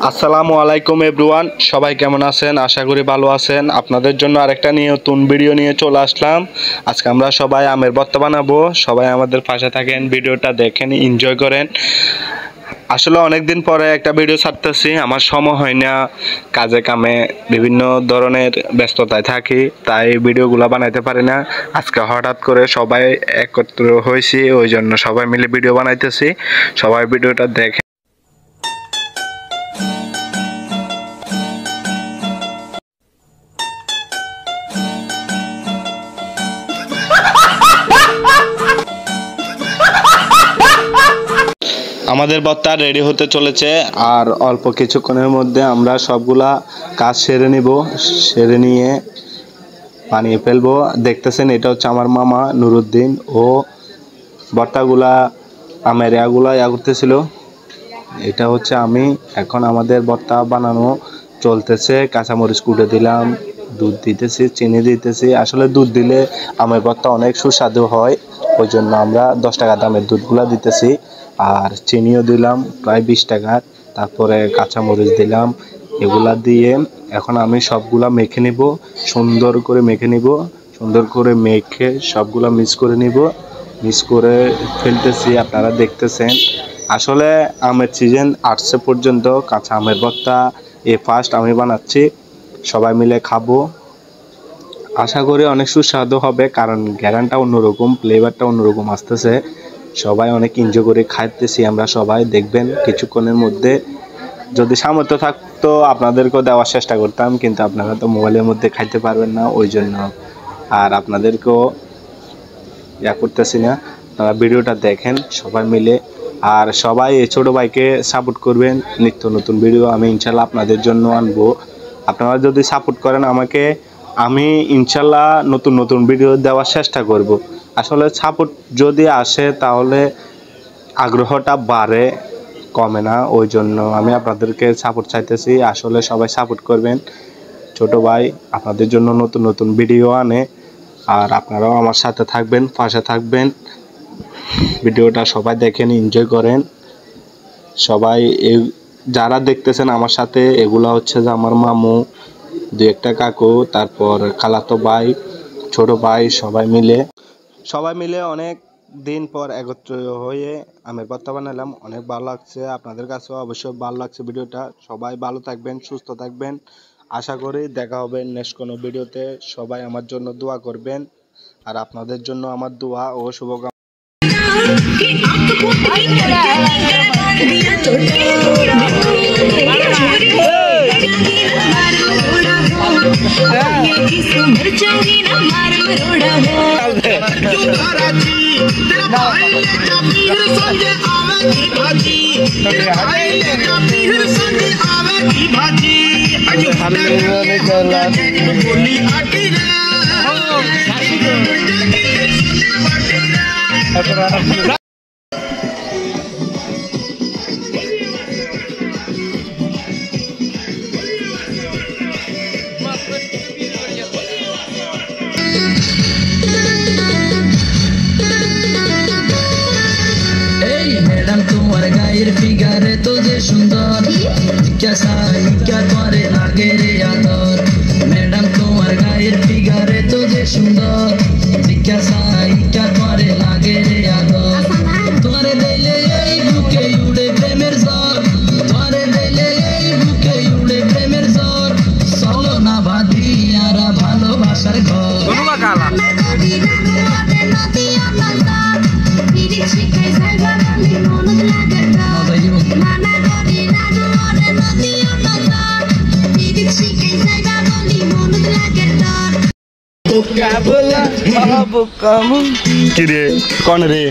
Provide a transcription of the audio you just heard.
আসসালামু আলাইকুম এভরিওয়ান, সবাই কেমন আছেন? আশা করি ভালো আছেন। আপনাদের জন্য আরেকটা নতুন ভিডিও নিয়ে চলে আসলাম। আজকে আমরা সবাই আমের ভর্তা বানাবো। সবাই আমাদের পাশে থাকেন, ভিডিওটা দেখেন, এনজয় করেন। আসলে অনেকদিন পরে একটা ভিডিও ছাড়তেছি, আমার সময় হয় না, কাজে কামে বিভিন্ন ধরনের ব্যস্ততায় থাকি, তাই ভিডিওগুলো বানাইতে পারি না। আজকে হঠাৎ করে সবাই একত্র হয়েছি, ওই জন্য সবাই মিলে ভিডিও বানাইতেছি। সবাই ভিডিওটা দেখেন। আমাদের ভর্তা রেডি হতে চলেছে, আর অল্প কিছুক্ষণের মধ্যে আমরা সবগুলা কাজ সেরে নিয়ে বানিয়ে ফেলবো। দেখতেছেন, এটা হচ্ছে আমার মামা নুরুদ্দিন। ও ভর্তাগুলা আমের ইয়া করতেছিল। এটা হচ্ছে আমি। এখন আমাদের ভর্তা বানানো চলতেছে। কাঁচামরিচ কুটে দিলাম, দুধ দিতেছি, চিনি দিতেছি। আসলে দুধ দিলে আমের ভর্তা অনেক সুস্বাদু হয়, ওই জন্য আমরা 10 টাকা দামের দুধগুলা দিতেছি। আর চিনিও দিলাম প্রায় 20 টাকার। তারপরে কাঁচামরিচ দিলাম। এগুলা দিয়ে এখন আমি সবগুলা মেখে নিব, সুন্দর করে মেখে সবগুলা মিক্স করে নিব। মিক্স করে ফেলতেছি, আপনারা দেখতেছেন। আসলে আমের সিজন আসছে পর্যন্ত কাঁচা আমের ভর্তা ফার্স্ট আমি বানাচ্ছি। সবাই মিলে খাবো, আশা করি অনেক সুস্বাদু হবে, কারণ গ্যারান্টিটা অন্যরকম, ফ্লেভারটা অন্যরকম আসতেছে। সবাই অনেক এনজয় করে খাইতেছি আমরা সবাই। দেখবেন কিছুক্ষণের মধ্যে, যদি সামর্থ্য থাকতো আপনাদেরকেও দেওয়ার চেষ্টা করতাম, কিন্তু আপনারা তো মোবাইলের মধ্যে খাইতে পারবেন না, ওই জন্য আর আপনাদেরকেও করতেছি না। আপনারা ভিডিওটা দেখেন সবাই মিলে, আর সবাই এই ছোটো ভাইকে সাপোর্ট করবেন। নিত্য নতুন ভিডিও আমি ইনশাল্লাহ আপনাদের জন্য আনবো। আপনারা যদি সাপোর্ট করেন আমাকে, আমি ইনশাল্লাহ নতুন ভিডিও দেওয়ার চেষ্টা করব। আসলে সাপোর্ট যদি আসে তাহলে আগ্রহটা বাড়ে, কমে না, ওই জন্য আমি আপনাদেরকে সাপোর্ট চাইতেছি। আসলে সবাই সাপোর্ট করবেন। ছোট ভাই আপনাদের জন্য নতুন ভিডিও আনে, আর আপনারাও আমার সাথে থাকবেন, পাশে থাকবেন। ভিডিওটা সবাই দেখেন, এনজয় করেন সবাই। যারা দেখতেছেন আমার সাথে, এগুলা হচ্ছে যে আমার মামু, দু একটা কাকু, তারপর খালাতো ভাই, ছোট ভাই, সবাই মিলে অনেক দিন পর একত্র হয়ে আমের ভর্তা বানালাম। অনেক ভালো লাগছে, আপনাদের কাছেও অবশ্যই ভালো লাগছে ভিডিওটা। সবাই ভালো থাকবেন, সুস্থ থাকবেন। আশা করি দেখা হবে নেক্সট কোনো ভিডিওতে। সবাই আমার জন্য দোয়া করবেন, আর আপনাদের জন্য আমার দোয়া ও শুভকামনা। मैडम तुम्हार गायर फिगर तो जे सुंदर, क्या साई क्या तुम्हारे लागे रे यादर। मैडम तुम्हार गायर फिगर तो जे सुंदर, क्या साई क्या तुम्हारे लागे रे यादर। तुम्हारे दिले এই বুকে উড়ে প্রেমের ঝড়, তোমারে দিলে এই বুকে উড়ে প্রেমের ঝড়। চলো না বাঁধি আরা ভালোবাসার ঘর। কোনবা কালা কি রে, কোন রে